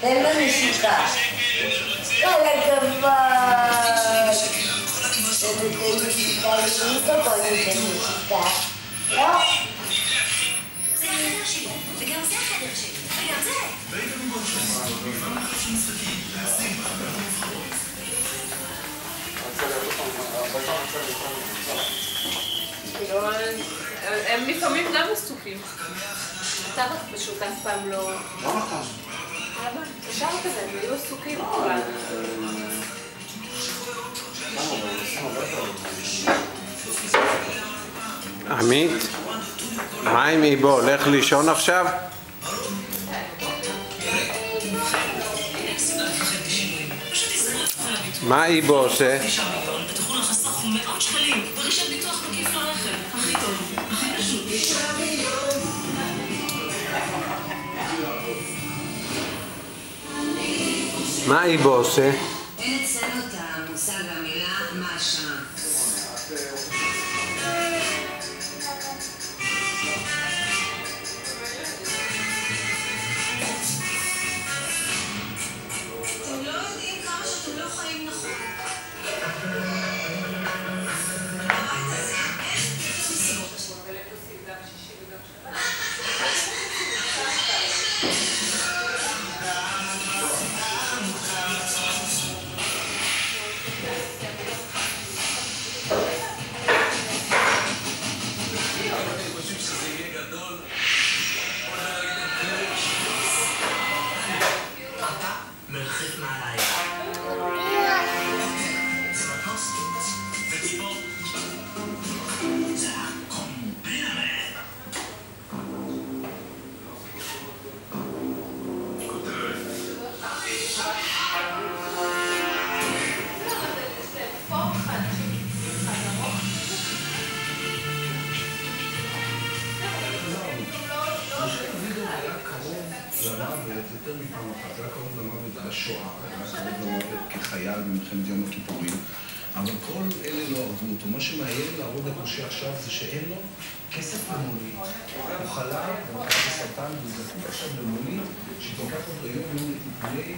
תן לו נשיקה. כל הכבוד. תן נשיקה, למי פה תן נשיקה? לא? זה החדר שלי, וגם זה החדר שלי, וגם זה. הם לפעמים גם עסוקים. אתה פשוט אף פעם לא... לא נכון. למה? אפשר כזה, הם היו עסוקים כולם. עמית? מה עם איבו? הולך לישון עכשיו? מה איבו עושה? תוכלו לחסוך מאות שקלים ברישת ביטוח מקיף לרכב. הכי טוב, הכי פשוט. מה איבו עושה? אין אצלנו את המושג והמילה מה השעה. אתם לא יודעים כמה שאתם לא חיים נכון. מרחף מעליי. זה מטוס וציפור. זה הקומבינה. כותרת. למוות יותר מפעם אחת, היה קרוב למוות בשואה, היה קרוב למוות כחייל במלחמת יום הכיפורים, אבל כל אלה לא אהבו אותו. מה שמאיים להרוג את משה עכשיו זה שאין לו כסף למונית. הוא חלה, הוא לקח בסרטן, והוא זקוק עכשיו למונית שתוקח אותו יום לטיפולי